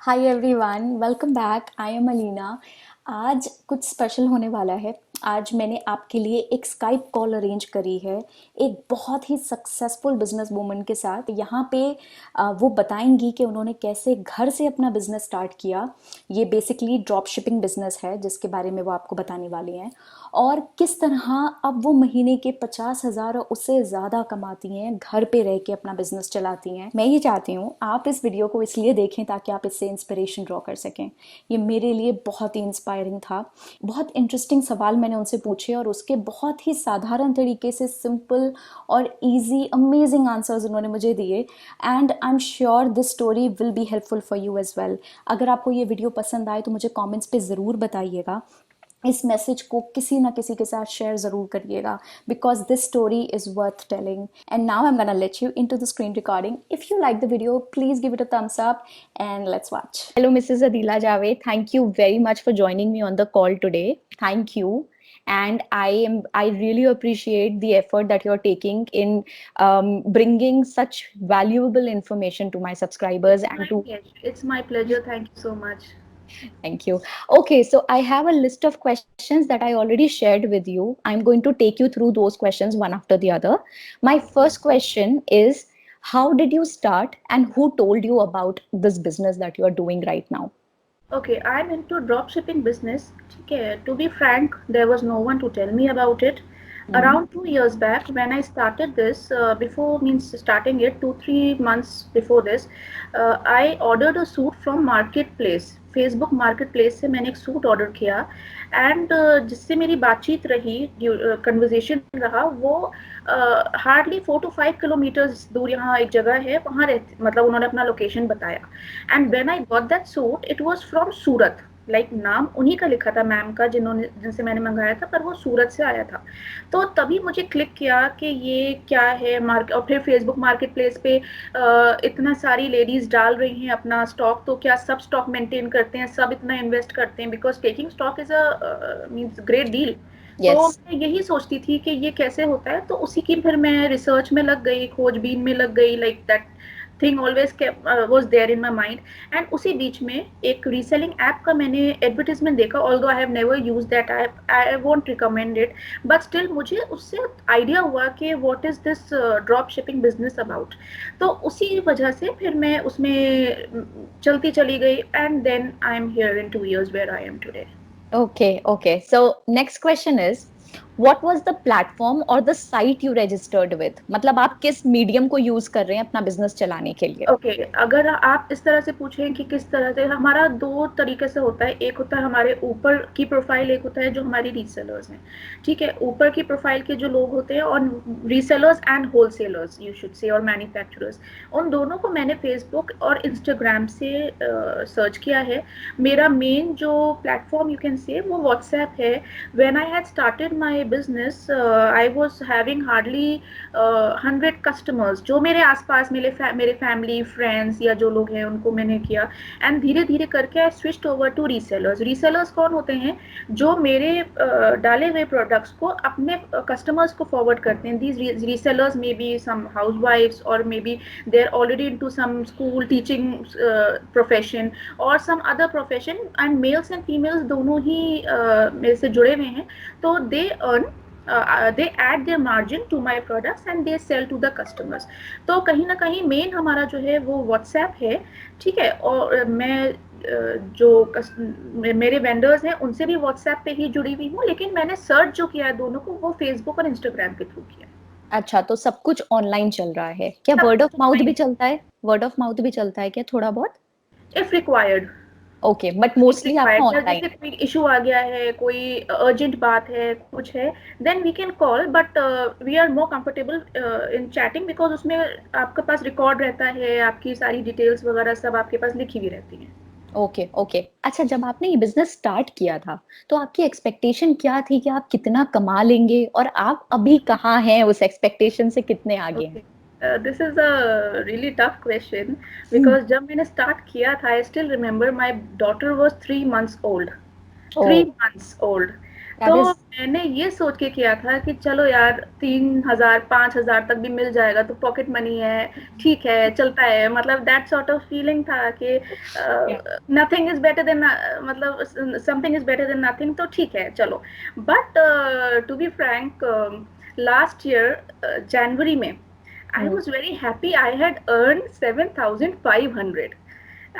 Hi everyone, welcome back. I am Alina. आज कुछ special होने वाला है। आज मैंने आपके लिए एक स्काइप कॉल अरेंज करी है एक बहुत ही सक्सेसफुल बिजनेस वूमन के साथ। यहाँ पे वो बताएंगी कि उन्होंने कैसे घर से अपना बिजनेस स्टार्ट किया। ये बेसिकली ड्रॉप शिपिंग बिजनेस है जिसके बारे में वो आपको बताने वाली हैं, और किस तरह अब वो महीने के 50,000 और उससे ज़्यादा कमाती हैं, घर पे रह के अपना बिजनेस चलाती हैं। मैं ये चाहती हूँ आप इस वीडियो को इसलिए देखें ताकि आप इससे इंस्पिरेशन ड्रॉ कर सकें। ये मेरे लिए बहुत ही इंस्पायरिंग था। बहुत इंटरेस्टिंग सवाल मैंने उनसे पूछे और उसके बहुत ही साधारण तरीके से सिंपल और इजी अमेजिंग आंसर्स उन्होंने मुझे दिए। And I am sure this story will be helpful for you as well. अगर आपको ये वीडियो पसंद आए तो मुझे कमेंट्स पे ज़रूर बताइएगा। इस मैसेज को किसी ना किसी के साथ शेयर ज़रूर करिएगा, because this story is worth telling. And now I am gonna let you into the screen recording. If you like the video please give it a thumbs up and let's watch. Hello Mrs. Adila Javed, thank you very much for joining me on the call today. Thank you. And I really appreciate the effort that you're taking in bringing such valuable information to my subscribers and to. It's my pleasure. Thank you so much. Thank you. Okay, so I have a list of questions that I already shared with you. I'm going to take you through those questions one after the other. My Okay. first question is, how did you start and who told you about this business that you are doing right now? Okay, I'm into drop shipping business. Okay, to be frank, there was no one to tell me about it. Mhm. Around 2 years back, when I started this, before means starting it 2 3 months before this, I ordered a suit from marketplace. Facebook market place से मैंने एक suit order किया and जिससे मेरी बातचीत रही, conversation रहा, वो हार्डली 4 to 5 किलोमीटर्स दूर यहाँ एक जगह है, वहाँ रहते, मतलब उन्होंने अपना लोकेशन बताया। And when I got that suit it was from Surat. Like नाम उन्हीं का लिखा था, मैम का, जिनसे मैंने मंगाया था, पर वो सूरत से आया था। तो तभी मुझे क्लिक किया कि ये क्या है मार्केट। और फिर फेसबुक मार्केट प्लेस पे इतना सारी लेडीज डाल रही हैं अपना स्टॉक, तो क्या सब स्टॉक मेंटेन करते हैं, सब इतना इन्वेस्ट करते हैं, because taking stock is a means great deal. तो Yes. मैं यही सोचती थी कि ये कैसे होता है, तो उसी की फिर मैं रिसर्च में लग गई, खोजबीन में लग गई। Like that thing always was there in my mind. And उसी बीच में एक रीसेलिंग ऐप का मैंने एडवर्टीजमेंट देखा, although I have never use that app, I won't recommend it, but still मुझे उससे आइडिया हुआ कि what is this drop shipping business about. तो उसी वजह से फिर मैं उसमें चलती चली गई, and then I am here in 2 years where I am today. Okay, okay. So next question is, what was the platform or the site you registered with? मतलब आप किस मीडियम को यूज कर रहे हैं अपना बिजनेस चलाने के लिए? ओके, अगर आप इस तरह से पूछें कि किस तरह से, हमारा दो तरीके से होता है। एक होता है हमारे ऊपर की प्रोफाइल, एक होता है जो हमारी रीसेलर्स हैं। ठीक है, ऊपर की प्रोफाइल के जो लोग होते हैं, और resellers and wholesalers you should say, और मैन्युफैक्चरर्स, उन दोनों को मैंने फेसबुक और इंस्टाग्राम से सर्च किया है। मेरा मेन जो प्लेटफॉर्म यू कैन से वो व्हाट्सएप है। When I had started my business I was having hardly 100 customers, जो मेरे आसपास मेरे फैमिली फ्रेंड्स या जो लोग हैं उनको मैंने किया। एंड धीरे धीरे करके I switched over to resellers. Resellers कौन होते हैं? जो मेरे डाले हुए प्रोडक्ट्स को अपने कस्टमर्स को फॉरवर्ड करते हैं। These resellers may be some हाउस वाइफ्स, और maybe they are already into some school teaching profession और some other profession, and males and females दोनों ही मेरे से जुड़े हुए हैं। तो they earn, they add their margin to my products and they sell to the customers। तो कहीं ना कहीं मेन हमारा जो है वो व्हाट्सएप है। ठीक है, और मैं जो मेरे वेंडर्स हैं उनसे भी व्हाट्सएप पे ही जुड़ी हुई हूँ, लेकिन मैंने सर्च जो किया है दोनों को, वो फेसबुक और इंस्टाग्राम के थ्रू किया है। अच्छा, तो सब कुछ ऑनलाइन चल रहा है क्या? सब वर्ड ऑफ कुछ माउथ भी ऑनलाइन, चलता है? वर्ड ऑफ माउथ भी चलता है क्या थोड़ा बहुत? If required. Okay, but if mostly आपका रिक्वायर्ड, ऑनलाइन जैसे है। कोई इशू आ गया है, कोई अर्जेंट बात है, कुछ है, then we can call, but we are more comfortable in chatting, because उसमें आपके पास रिकॉर्ड रहता है, आपकी सारी डिटेल्स वगैरह सब आपके पास लिखी हुई रहती हैं। Okay, okay. अच्छा, जब आपने ये बिजनेस स्टार्ट किया था तो आपकी एक्सपेक्टेशन क्या थी कि आप कितना कमा लेंगे, और आप अभी कहाँ हैं उस एक्सपेक्टेशन से कितने आगे हैं? Okay, this is a really tough question, because जब मैंने स्टार्ट किया था, I still remember my daughter was 3 months ओल्ड। ओ। 3 months old। तो That is, मैंने ये सोच के किया था कि चलो यार 3,000 5,000 तक भी मिल जाएगा तो पॉकेट मनी है, ठीक है चलता है, मतलब दैट सॉर्ट ऑफ फीलिंग था कि yeah. Nothing is better than, मतलब something is better than nothing, तो ठीक है चलो। But to be frank, last year जनवरी में I Hmm. was very happy. I had earned 7,500.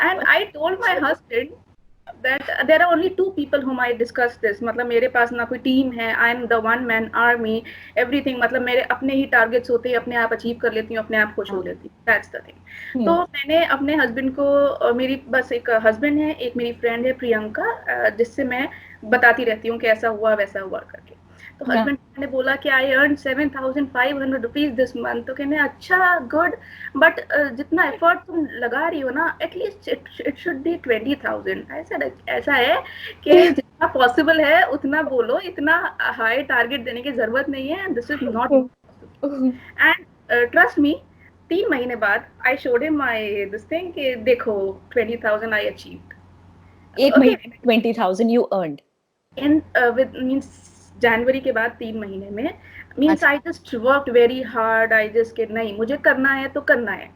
And I told my husband that there are only two people whom I discuss this. मतलब मेरे पास ना कोई टीम है, I am the one man army, everything, मतलब मेरे अपने ही targets होते हैं, अपने आप अचीव कर लेती हूँ, अपने आप खुश हो लेती हूँ, दैट्स द थिंग। Hmm. तो मैंने अपने हस्बैंड को, मेरी बस एक हस्बैंड है, एक मेरी फ्रेंड है प्रियंका, जिससे मैं बताती रहती हूँ कि ऐसा हुआ वैसा हुआ करके। तो Yeah. हस्बैंड ने बोला कि I earn 7,500 rupees this month, तो कहने अच्छा गुड, बट जितना एफर्ट तुम लगा रही हो ना, एटलीस्ट इट शुड बी 20,000। ऐसा है कि जितना पॉसिबल है उतना बोलो, इतना हाई टारगेट देने की जरूरत नहीं है, this is not and trust me. 3 महीने बाद I showed him my this thing कि देखो 20,000 आई अचीव्ड। एक ओके, महीने में 20,000 you earned. इन विद मीन्स जनवरी के बाद 3 महीने में, मीन्स अच्छा. I just work very hard, I just के नहीं मुझे करना है तो करना है,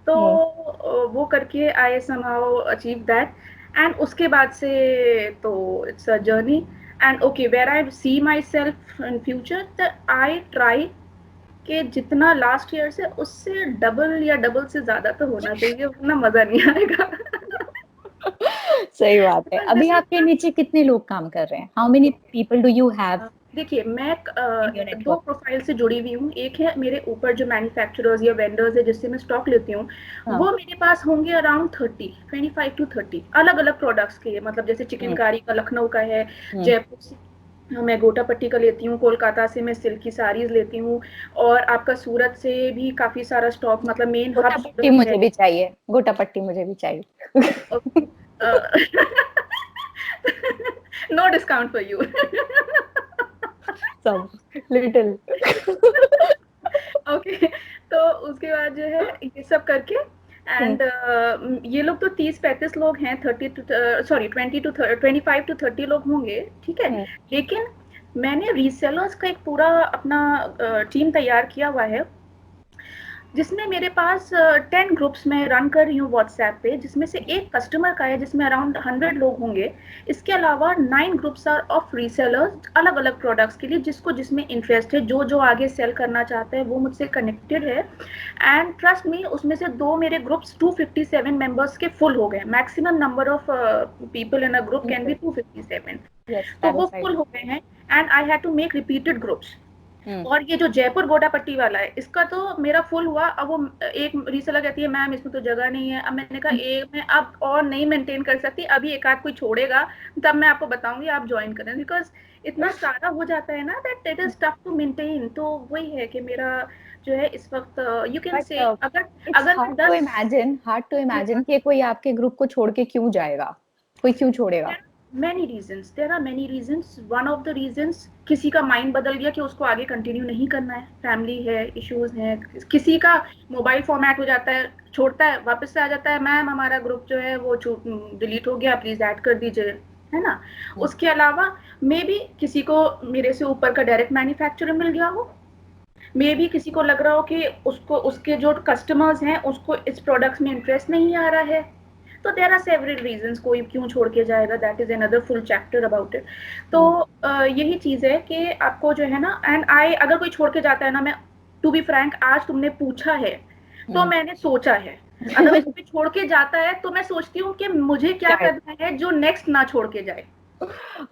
तो Hmm. वो करके I somehow achieve that. And उसके बाद से तो it's a journey. And okay, where I see myself in future, I try कि जितना लास्ट ईयर से उससे डबल या डबल से ज्यादा तो होना चाहिए, वरना मजा नहीं आएगा। सही बात है। बिकॉज अभी दिस इज आपके नीचे कितने लोग काम कर रहे हैं? How many people do you have देखिए, मैं इन योर दो नेटवर्क? प्रोफाइल से जुड़ी हुई हूँ। एक है मेरे ऊपर जो मैन्युफैक्चरर्स या वेंडर्स है जिससे मैं स्टॉक लेती हूँ, हाँ. वो मेरे पास होंगे अराउंड 25 to 30 अलग अलग प्रोडक्ट्स के, मतलब जैसे हम्म. चिकनकारी का लखनऊ का है, हम्म. जयपुर से मैं गोटा पट्टी का लेती हूँ, कोलकाता से मैं सिल्क की साड़ीज लेती हूँ, और आपका सूरत से भी काफी सारा स्टॉक, मतलब मेन हब गोटा पट्टी सूरत है। मुझे भी चाहिए, गोटा पट्टी मुझे भी चाहिए. No discount for you. सब लिटिल. ओके, तो उसके बाद जो है ये सब करके, हम्म. एंड ये लोग तो 30-35 लोग हैं, 25 to 30 लोग होंगे, ठीक है। हम्म. लेकिन मैंने रीसेलर्स का एक पूरा अपना टीम तैयार किया हुआ है, जिसमें मेरे पास 10 ग्रुप्स में रन कर रही हूँ व्हाट्सएप पे, जिसमें से एक कस्टमर का है जिसमें अराउंड 100 लोग होंगे। इसके अलावा 9 ग्रुप्स आर ऑफ रीसेलर्स अलग अलग प्रोडक्ट्स के लिए, जिसको जिसमें इंटरेस्ट है, जो जो आगे सेल करना चाहते हैं वो मुझसे कनेक्टेड है। एंड ट्रस्ट मी, उसमें से दो मेरे ग्रुप्स 257 मेंबर्स के फुल हो गए। Maximum number of people in a group can be 257। Yes, तो दैट वो इज राइट. फुल हो गए हैं, and I had to make repeated groups. Hmm. और ये जो जयपुर गोटा पट्टी वाला है, इसका तो मेरा फुल हुआ। अब वो एक रीसेलर कहती है मैम इसमें तो जगह नहीं है। अब मैंने कहा एक मैं अब और नहीं मेंटेन कर सकती, अभी एक आध कोई छोड़ेगा तब मैं आपको बताऊंगी, आप ज्वाइन करें, बिकॉज इतना सारा हो जाता है ना that it is tough to maintain. तो वही है कि मेरा जो है इस वक्त, यू कैन बट से, अगर इट्स अगर मैं 10 हार्ड टू इमेजिन कि कोई आपके ग्रुप को छोड़ के क्यों जाएगा, कोई क्यों छोड़ेगा? There are many reasons. One of the reasons, किसी का माइंड बदल गया कि उसको आगे कंटिन्यू नहीं करना है, फैमिली है, इश्यूज हैं, किसी का मोबाइल फॉर्मेट हो जाता है, छोड़ता है, वापस से आ जाता है, मैम हमारा ग्रुप जो है वो डिलीट हो गया, प्लीज ऐड कर दीजिए, है ना। हम्म. उसके अलावा मे बी किसी को मेरे से ऊपर का डायरेक्ट मैन्युफैक्चरर मिल गया हो, मे बी किसी को लग रहा हो कि उसको उसके जो कस्टमर्स हैं उसको इस प्रोडक्ट्स में इंटरेस्ट नहीं आ रहा है। तो देर आर सेवरल रीजंस, कोई क्यों छोड़ के जाएगा, that is another full chapter about it. तो हम्म. यही चीज है कि आपको जो है ना, एंड आई अगर कोई छोड़ के जाता है ना, मैं टू बी फ्रैंक, आज तुमने पूछा है तो हम्म. मैंने सोचा है। अगर कोई छोड़ के जाता है तो मैं सोचती हूँ कि मुझे क्या क्या? करना है जो नेक्स्ट ना छोड़ के जाए।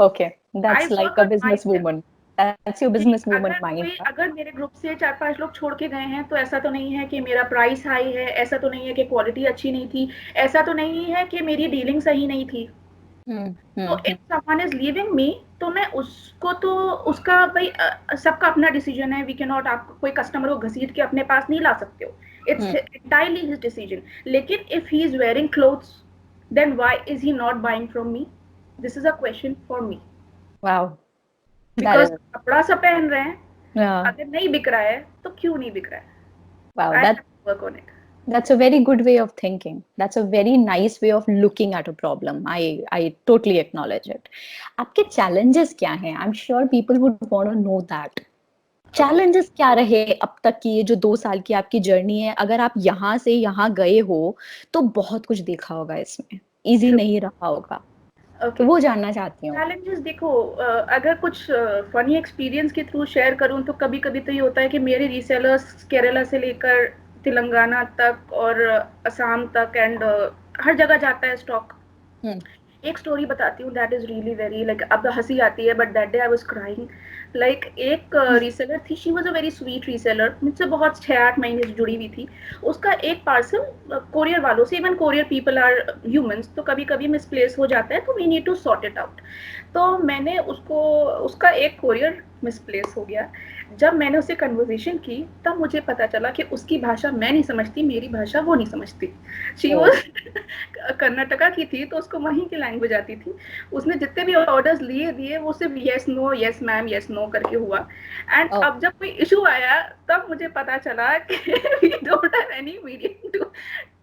Okay, I that's like work a on my business self woman. That's your कि बिजनेस वूमन अगर माइंड. कोई, अगर मेरे ग्रुप से 4-5 लोग छोड़ के गए हैं, तो ऐसा तो नहीं है कि मेरा प्राइस हाई है, ऐसा तो नहीं है कि क्वालिटी अच्छी नहीं थी, ऐसा तो नहीं है कि मेरी डीलिंग सही नहीं थी। हम्म. तो हम्म. इफ समवन इज लीविंग मी, तो मैं उसको तो, उसका भाई सबका अपना डिसीजन है, वी कैन नॉट, आप कोई कस्टमर को घसीट के अपने पास नहीं ला सकते हो, it's hmm. Entirely his decision. लेकिन if he is wearing clothes, then why is he not buying from me, this is a question for me. Wow, that because is. कपड़ा सब पहन रहे हैं, Yeah. अगर नहीं बिक रहा है तो क्यों नहीं बिक रहा है, Wow, I that have to work on it. That's a very good way of thinking. That's a very nice way of looking at a problem. I totally acknowledge it. आपके challenges क्या हैं? I'm sure people would want to know that. Okay. Challenges क्या रहे अब तक की ये जो 2 साल की आपकी जर्नी है? अगर आप यहाँ से यहाँ गए हो, तो बहुत कुछ देखा होगा इसमें। ईज़ी नहीं रहा होगा। तो ओके। वो जानना चाहती हूँ। चैलेंजेस देखो, अगर कुछ फनी एक्सपीरियंस के थ्रू शेयर करूँ तो कभी-कभी तो ये होता है कि मेरे रीसेलर्स केरला से लेकर तेलंगाना तक और असम तक एंड हर जगह जाता है स्टॉक। हुँ, एक स्टोरी बताती हूँ that is really very like, अब हंसी आती है but that day I was crying. Like एक रीसेलर थी, she was a very sweet reseller, मुझसे बहुत 6-8 महीने से जुड़ी हुई थी। उसका एक पार्सल कोरियर वालों से, even courier people are humans, तो कभी कभी मिसप्लेस हो जाता है, तो we need to sort it out. तो मैंने उसको, उसका एक कोरियर मिसप्लेस हो गया। जब मैंने उससे कन्वर्सेशन की तब मुझे पता चला कि उसकी भाषा मैं नहीं समझती, मेरी भाषा वो नहीं समझती। She oh! वाज कर्नाटका की थी, तो उसको वहीं की लैंग्वेज आती थी। उसने जितने भी ऑर्डर्स लिए दिए वो सिर्फ yes no, yes ma'am, yes no करके हुआ। And oh! अब जब कोई इशू आया तब मुझे पता चला कि we don't have any medium to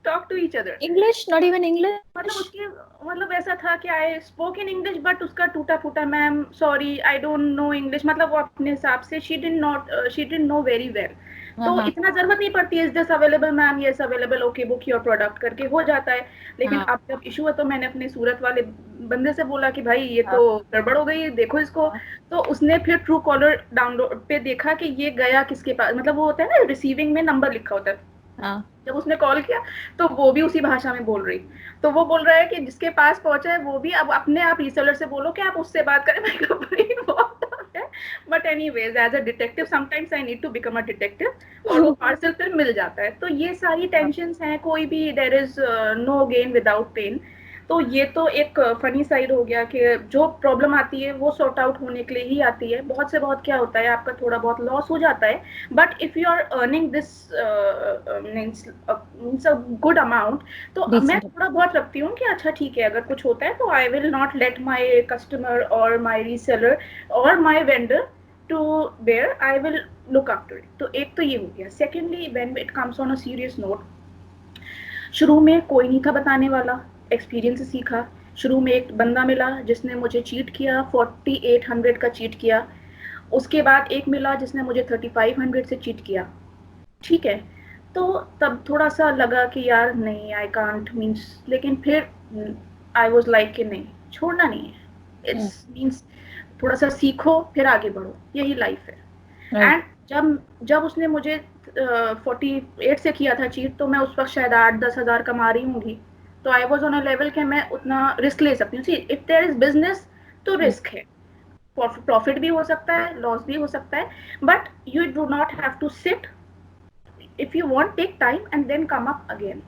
talk to each other. English? Not even मतलब English? उसके, मतलब ऐसा था कि I spoke in English but उसका टूटा फूटा, ma'am sorry I don't know English, मतलब वो अपने हिसाब से she did know very well. हाँ, तो हाँ, इतना जरूरत नहीं पड़ती है, is this available ma'am, yes available, okay book your product करके हो जाता है। लेकिन हाँ, अब जब इशू है तो मैंने अपने सूरत वाले बंदे से बोला कि भाई ये हाँ, तो गड़बड़ हो गई, देखो इसको। हाँ, तो उसने फिर ट्रू कॉलर डाउनलोड पे देखा कि ये गया किसके पास, मतलब वो होता है ना रिसीविंग में नंबर लिखा होता है। हाँ। जब उसने कॉल किया तो वो भी उसी भाषा में बोल रही। तो वो बोल रहा है कि जिसके पास पहुंचा है वो भी अब अपने आप रीसेलर से बोलो कि आप उससे बात करें। मैं कहा भाई बहुत टफ है। But anyways as a detective sometimes I need to become a detective, और वो पार्सल फिर मिल जाता है। तो ये सारी टेंशन हैं, कोई भी there is no gain without pain. तो ये तो एक फनी साइड हो गया कि जो प्रॉब्लम आती है वो सॉर्ट आउट होने के लिए ही आती है। बहुत से बहुत क्या होता है, आपका थोड़ा बहुत लॉस हो जाता है, but if you are earning this means a good amount, तो मैं Decent. थोड़ा बहुत रखती हूँ कि अच्छा ठीक है, अगर कुछ होता है तो I will not let my customer और माई रीसेलर और my vendor to bear, I will look after it. तो एक तो ये हो गया। Secondly when it comes on a serious note, शुरू में कोई नहीं था बताने वाला, एक्सपीरियंस से सीखा। शुरू में एक बंदा मिला जिसने मुझे चीट किया, 4800 का चीट किया। उसके बाद एक मिला जिसने मुझे 3500 से चीट किया। ठीक है, तो तब थोड़ा सा लगा कि यार नहीं, आई कांट मीन्स, लेकिन फिर आई वॉज लाइक कि नहीं, छोड़ना नहीं है, Hmm. इट्स मीन्स थोड़ा सा सीखो फिर आगे बढ़ो, यही लाइफ है। Right. एंड जब जब उसने मुझे 48 से किया था चीट, तो मैं उस वक्त शायद 8-10 हज़ार कमा रही होंगी। तो I was on a level कि मैं उतना रिस्क ले सकती हूँ। See if there is business तो Hmm. रिस्क है, प्रॉफिट भी हो सकता है, लॉस भी हो सकता है, but you do not have to sit, if you want take time and then come up again.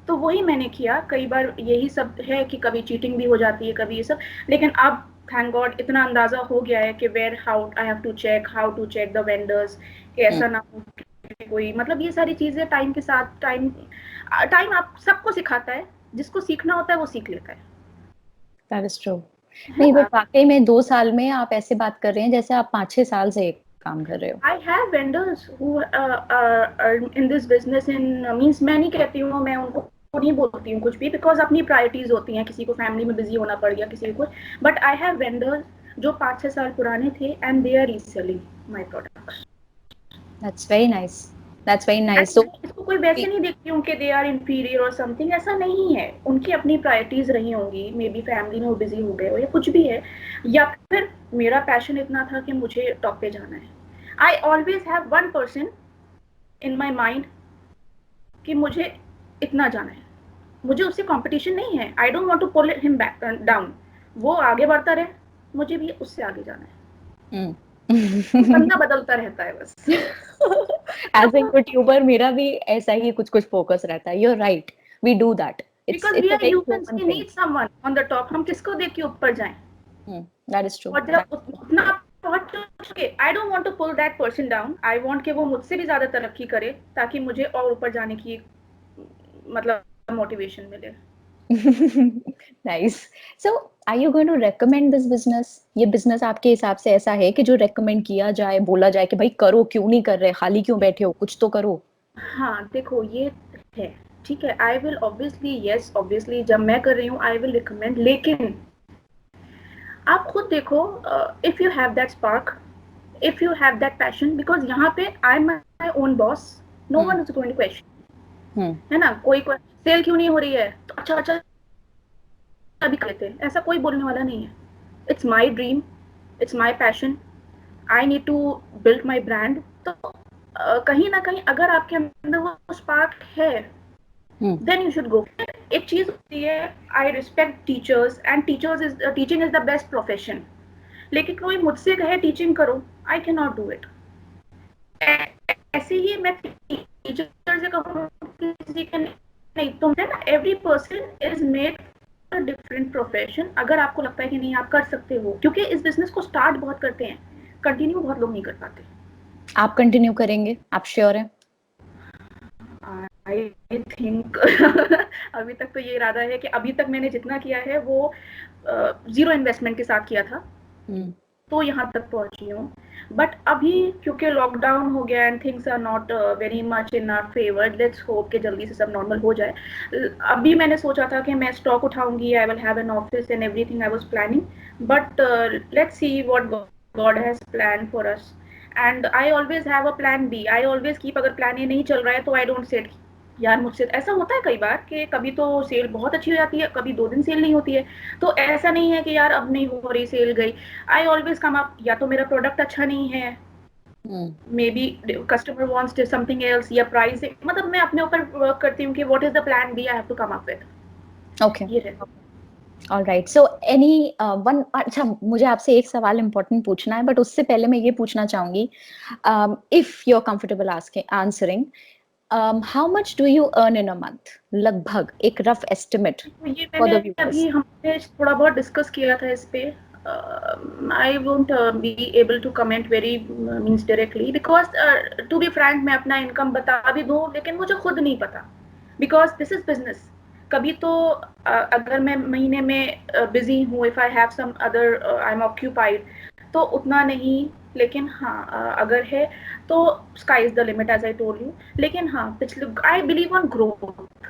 तो वही मैंने किया। कई बार यही सब है कि कभी चीटिंग भी हो जाती है, कभी ये सब। लेकिन अब थैंक गॉड इतना अंदाजा हो गया है कि where how I have to check, how to check the vendors, कि Hmm. ऐसा ना हो कि कोई, मतलब ये सारी चीजें टाइम के साथ, टाइम टाइम आप सबको सिखाता है, जिसको सीखना होता है वो सीख लेता That is true. है नहीं, ना। बट वाक़ई में 2 साल में आप ऐसे बात कर रहे हैं जैसे आप 5-6 साल से काम कर रहे हो। I have vendors who in this business in means, मैं नहीं कहती हूँ, मैं उनको नहीं बोलती हूँ कुछ भी, बिकॉज अपनी प्रायोरिटीज होती हैं, किसी को फैमिली में बिजी होना पड़ गया, किसी को कुछ। बट आई हैव वेंडर्स जो 5-6 साल पुराने थे and they are reselling my products. That's very nice. That's very and nice. So मैं इसको कोई वैसे नहीं देखती हूँ कि दे आर इंफीरियर और समथिंग, ऐसा नहीं है। उनकी अपनी प्रायोरिटीज रही होंगी, मे बी फैमिली में वो बिजी हो गए हो या कुछ भी है, या फिर मेरा पैशन इतना था कि मुझे टॉप पे जाना है। आई always have one person in my mind कि मुझे इतना जाना है, मुझे उससे कंपटीशन नहीं है। I don't want to pull him back down, वो आगे बढ़ता रहे, मुझे भी उससे आगे जाना है। हुँ। बंदा बदलता रहता है बस। एज़ अ यूट्यूबर मेरा भी ऐसा ही कुछ-कुछ फ़ोकस रहता है। You are right, we do that. It's because we it's a are very humans, human we thing. Need someone on the top. हम किसको देख के ऊपर जाएं, हुँ, दैट इज़ ट्रू, और दैट जब उतना पहुंच चुके, I don't want to pull that person down, I want कि वो मुझसे भी ज्यादा तरक्की करे, ताकि मुझे और ऊपर जाने की मतलब मोटिवेशन मिले। Nice. So are you going to recommend this business? ये बिज़नेस आपके हिसाब से ऐसा है कि जो रिकमेंड किया जाए, बोला जाए कि भाई करो, क्यों नहीं कर रहे? खाली क्यों बैठे हो? कुछ तो करो? हाँ, देखो ये है, ठीक है, I will obviously, yes obviously जब मैं कर रही हूँ आई विल रिकमेंड, लेकिन आप खुद देखो, if you have that spark, if you have that passion, because यहाँ पे I am my own boss, no one is going to question, है ना, कोई सेल क्यों नहीं हो रही है, तो अच्छा अच्छा अभी कर लेते हैं, ऐसा कोई बोलने वाला नहीं है। It's my dream, it's my passion, I need to build my brand. तो कहीं ना कहीं अगर आपके अंदर वो स्पार्क है, देन यू शुड गो। एक चीज होती है, I respect teachers and teaching is the best profession, लेकिन कोई मुझसे कहे टीचिंग करो, I can not do it. ऐसे ही मैं टीचर से कहूँ किसी के नहीं, तुम है ना, every person is made different profession. अगर आपको लगता है कि नहीं आप कर सकते हो, क्योंकि इस बिजनेस को स्टार्ट बहुत करते हैं, कंटिन्यू बहुत लोग नहीं कर पाते। आप कंटिन्यू करेंगे, आप श्योर हैं? आई थिंक अभी तक तो ये इरादा है कि अभी तक मैंने जितना किया है वो जीरो इन्वेस्टमेंट के साथ किया था, तो यहाँ तक पहुंची हूँ। बट अभी क्योंकि लॉकडाउन हो गया and things are not very much in our favour, let's hope कि जल्दी से सब नॉर्मल हो जाए। अभी मैंने सोचा था कि मैं स्टॉक उठाऊंगी, I will have an office and everything I was planning, but let's see what God has plan for us, and I always have a plan B, I always keep, अगर प्लान ए नहीं चल रहा है तो I don't set, यार मुझसे ऐसा होता है कई बार कि कभी तो सेल बहुत अच्छी हो जाती है, कभी 2 दिन सेल नहीं होती है, तो ऐसा नहीं है कि यार अब नहीं हो रही सेल गई, आई ऑलवेज कम अप, या तो मेरा प्रोडक्ट अच्छा नहीं है, maybe customer wants something else, या प्राइस, मतलब मैं अपने ऊपर वर्क करती हूँ कि what is the plan B I have to come up with. Okay, ये है। ऑलराइट। सो एनी वन, अच्छा मुझे आपसे एक सवाल इम्पोर्टेंट पूछना है, बट उससे पहले मैं ये पूछना चाहूंगी, if you are comfortable asking answering, how much do you earn in a month, लगभग एक रफ एस्टिमेट तो ये फॉर मैंने द व्यूअर्स। अभी हमने थोड़ा बहुत डिस्कस किया था इस पे, I won't be able to comment very means directly, because to be frank मैं अपना इनकम बता भी दूं लेकिन मुझे खुद नहीं पता, बिकॉज दिस इज बिजनेस। कभी तो अगर मैं महीने में बिजी हूँ, if I have some other, I am occupied, तो उतना नहीं, लेकिन हाँ अगर है तो sky is the limit as I told you. लेकिन हाँ पिछले, आई बिलीव ऑन ग्रोथ।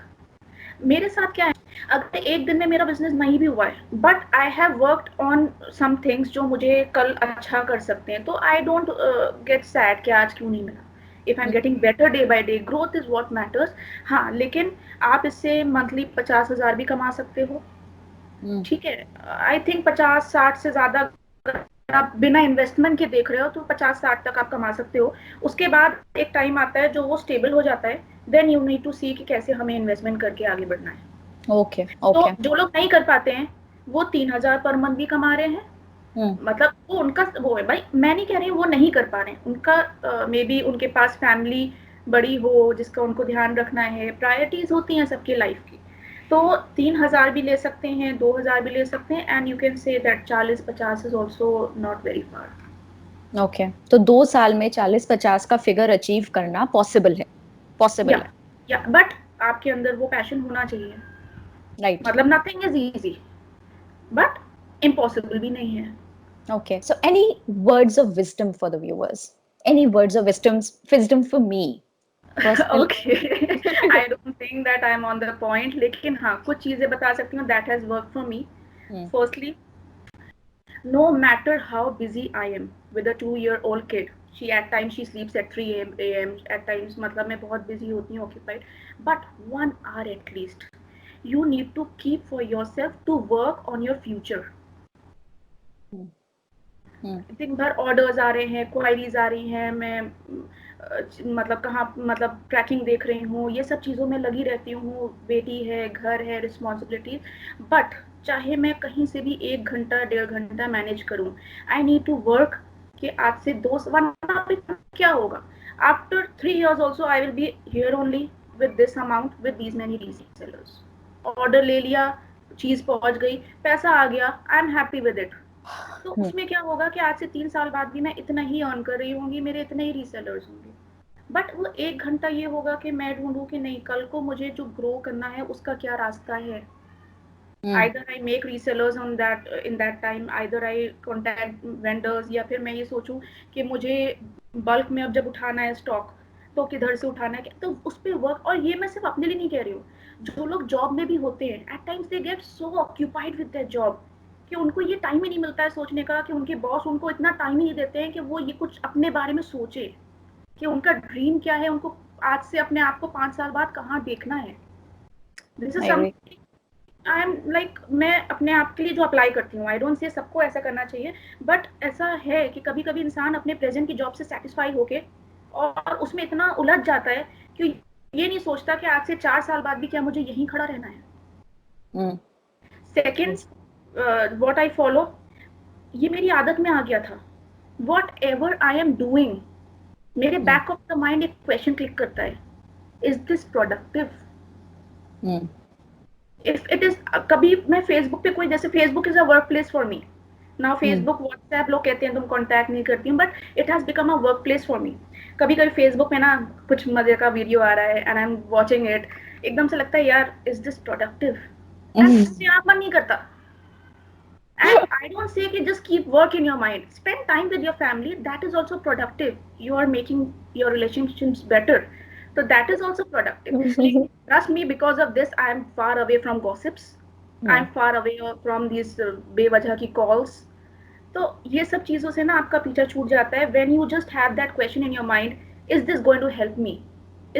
मेरे साथ क्या है, अगर एक दिन में मेरा बिजनेस नहीं भी हुआ है, but I have worked on some things जो मुझे कल अच्छा कर सकते हैं, तो आई डोंट गेट सैड कि आज क्यों नहीं मिला। If I am getting better day by day, growth is what matters. हाँ, लेकिन आप इससे मंथली 50,000 भी कमा सकते हो, ठीक है। आई थिंक 50-60 से ज्यादा अगर आप बिना इन्वेस्टमेंट के देख रहे हो तो 50-60 तक आप कमा सकते हो। उसके बाद एक टाइम आता है जो वो स्टेबल हो जाता है, देन यू नीड टू सी कि कैसे हमें इन्वेस्टमेंट करके आगे बढ़ना है। ओके तो ओके। जो लोग नहीं कर पाते हैं वो 3,000 पर मंथ भी कमा रहे हैं, मतलब वो उनका वो है भाई, मैं नहीं कह रही वो नहीं कर पा रहे हैं, उनका मे बी उनके पास फैमिली बड़ी हो जिसका उनको ध्यान रखना है, प्रायोरिटीज होती हैं सबकी लाइफ की, तो 3,000 भी ले सकते हैं, 2,000 भी ले सकते हैं, and you can say that 40-50 is also not very far. Okay, तो 2 साल में 40-50 का फिगर अचीव करना पॉसिबल है, पॉसिबल या है। या बट आपके अंदर वो पैशन होना चाहिए, राइट। मतलब nothing is easy, but impossible भी नहीं है। Okay, so any words of wisdom for the viewers? Any words of wisdom for me personally? Okay, I don't think that I am on the point, लेकिन हाँ कुछ चीजें बता सकती हूँ that has work for me. Hmm. Firstly, no matter how busy I am with a 2-year old kid, she sleeps at 3 a.m. at times, मतलब मैं बहुत busy होती हूँ, occupied, but 1 hour at least you need to keep for yourself to work on your future. Hmm. Hmm. दिन भर orders आ रहे हैं, queries आ रही हैं, मैं मतलब कहाँ, मतलब ट्रैकिंग देख रही हूँ, ये सब चीज़ों में लगी रहती हूँ, बेटी है, घर है, रिस्पॉन्सिबिलिटीज, बट चाहे मैं कहीं से भी 1 घंटा 1.5 घंटा मैनेज करूँ, आई नीड टू वर्क, कि आज से 2 क्या होगा, after 3 years also I will be here only with this amount, with these many resellers. Order ले लिया, चीज़ पहुँच गई, पैसा आ गया, I am happy with it. तो Hmm. उसमें क्या होगा कि आज से 3 साल बाद भी मैं इतना ही अर्न कर रही होंगी, मेरे इतने ही रीसेलर्स होंगे, बट वो 1 घंटा ये होगा कि मैं ढूंढूं कि नहीं, कल को मुझे जो ग्रो करना है उसका क्या रास्ता है। Hmm. Either I make resellers on that in that time, either eye contact vendors, या फिर मैं ये सोचूं कि मुझे बल्क में अब जब उठाना है स्टॉक, तो किधर से उठाना है, तो उस पे वर्क। और ये मैं सिर्फ अपने लिए नहीं कह रही हूँ, जो लोग जॉब में भी होते हैं, at times they get so occupied with their job कि उनको ये टाइम ही नहीं मिलता है सोचने का, कि उनके बॉस उनको इतना टाइम ही नहीं देते हैं कि वो ये कुछ अपने बारे में सोचे कि उनका ड्रीम क्या है, उनको आज से अपने आप को 5 साल बाद कहाँ देखना है। This is I agree. Something I am like, मैं अपने आप के लिए जो अप्लाई करती हूँ, आई डोंट से सबको ऐसा करना चाहिए, बट ऐसा है कि कभी कभी इंसान अपने प्रेजेंट की जॉब से सेटिस्फाई होके और उसमें इतना उलझ जाता है कि ये नहीं सोचता कि आज से 4 साल बाद भी क्या मुझे यहीं खड़ा रहना है। Mm. Second, Yes. What I follow, ये मेरी आदत में आ गया था। What ever I am doing, मेरे Mm. Back of the mind एक क्वेश्चन क्लिक करता है, is this productive. Mm. If it is, कभी मैं फेसबुक पे कोई, जैसे Facebook is a work place for me now, Mm. Facebook WhatsApp लोग कहते हैं तुम कांटेक्ट नहीं करती हूँ, but it has become a work place for me. कभी कभी फेसबुक पे ना कुछ मजे का वीडियो आ रहा है and I am watching it, एकदम से लगता है यार is this productive, and Mm. अपने आप मन नहीं करता। And I don't say कि just keep work in your mind. Spend time with your family. That is also productive. You are making your relationships better. So that is also productive. Trust me, because of this, I am far away from gossips. I Mm. am far away from these बेवजह की calls. तो ये सब चीज़ों से ना आपका पीछा छूट जाता है। When you just have that question in your mind, is this going to help me?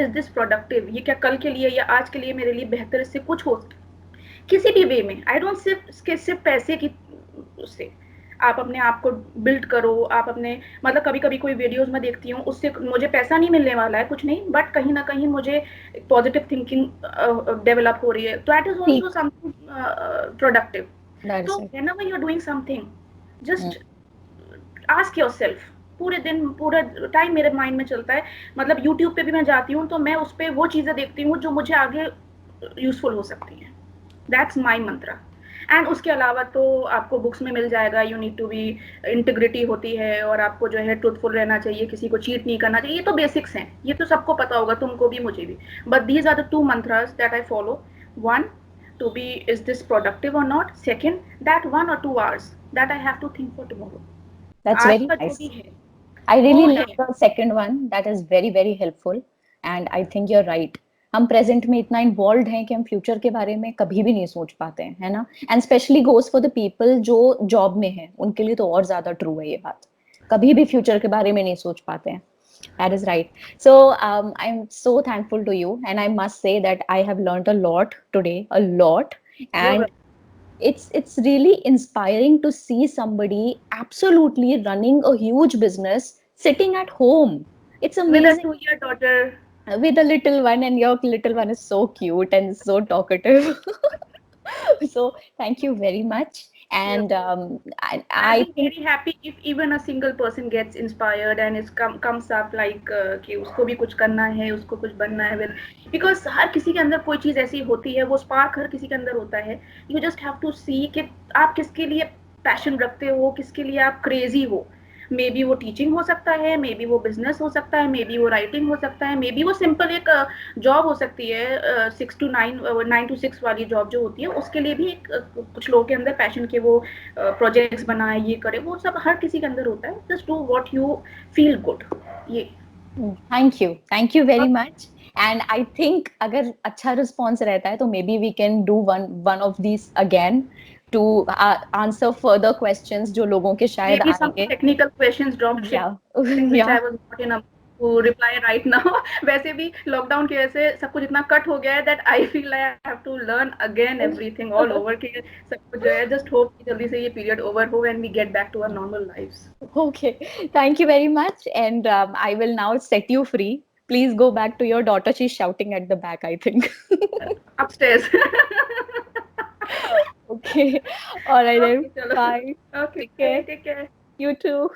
Is this productive? ये क्या कल के लिए या आज के लिए मेरे लिए बेहतर इससे कुछ हो, किसी भी वे में। आई डोंट सिर्फ पैसे की उससे आप अपने आप को बिल्ड करो, आप अपने, मतलब कभी कभी कोई वीडियोस में देखती हूँ, उससे मुझे पैसा नहीं मिलने वाला है कुछ नहीं, बट कहीं ना कहीं मुझे पॉजिटिव थिंकिंग डेवलप हो रही है, तो दैट इज ठीक. Also something productive. That is तो right. Whenever you are doing something, Mm. Just ask yourself. पूरे दिन पूरा टाइम मेरे माइंड में चलता है, मतलब यूट्यूब पे भी मैं जाती हूँ तो मैं उस पर वो चीज़ें देखती हूँ जो मुझे आगे यूजफुल हो सकती हैं। That's my Mantra. एंड उसके अलावा तो आपको बुक्स में मिल जाएगा, you need to be, integrity होती है और आपको जो है ट्रूथफुल रहना चाहिए, किसी को चीट नहीं करना चाहिए, ये तो बेसिक्स हैं, ये तो सबको पता होगा, तुमको भी मुझे भी। But these are the 2 mantras that I follow. One, to be is this productive और not. Second, that 1 or 2 hours that I have to think for tomorrow. That's आज very का जो भी nice. है I वो really है। love the second one. That is very, very helpful. And I think you're right. हम present में इतना इन्वॉल्व हैं कि हम फ्यूचर के बारे में कभी भी नहीं सोच पाते हैं, है ना? And specially goes for the people जो जॉब में हैं, उनके लिए तो और ज्यादा ट्रू है ये बात। कभी भी फ्यूचर के बारे में नहीं सोच पाते हैं. That is right. So I'm so thankful to you, and I must say that I have learned a lot today, a lot, You're and it's really inspiring to see somebody absolutely running a huge business sitting at home. It's with a amazing 2 year daughter. with a little one, and your little one is so cute and so talkative. So thank you very much. You're And I'll I be think very happy if even a single person gets inspired and it comes up like कि उसको भी कुछ करना है, उसको कुछ बनना है, with because हर किसी के अंदर कोई चीज़ ऐसी होती है, वो स्पार्क हर किसी के अंदर होता है। You just have to see कि आप किसके लिए पैशन रखते हो, किसके लिए आप क्रेजी हो। मे बी वो टीचिंग हो सकता है, मे बी वो बिजनेस हो सकता है, मे बी वो राइटिंग हो सकता है, मे बी वो सिंपल एक जॉब हो सकती है, 6 to 9, 9 to 6 वाली जॉब जो होती है, उसके लिए भी एक कुछ लोगों के अंदर पैशन के वो प्रोजेक्ट्स बनाए, ये करे, वो सब हर किसी के अंदर होता है। Just do what you feel good. ये thank you very much. And I think अगर अच्छा रिस्पॉन्स रहता है तो maybe we can do one of these again to answer further questions जो लोगों के शायद maybe some आएंगे. technical questions drop Yeah. shipping which I Yeah. was not in a to reply right now. वैसे भी lockdown की वजह से सब कुछ इतना कट हो गया है that I feel like I have to learn again everything all over कि सब कुछ जो है, just hope कि जल्दी से ये period over हो and we get back to our normal lives. Okay, thank you very much. And I will now set you free. Please go back to your daughter. She's shouting at the back, I think. Upstairs. Okay. All right then. Okay, चलो. Bye. Okay, Take bye, care. take care. You too.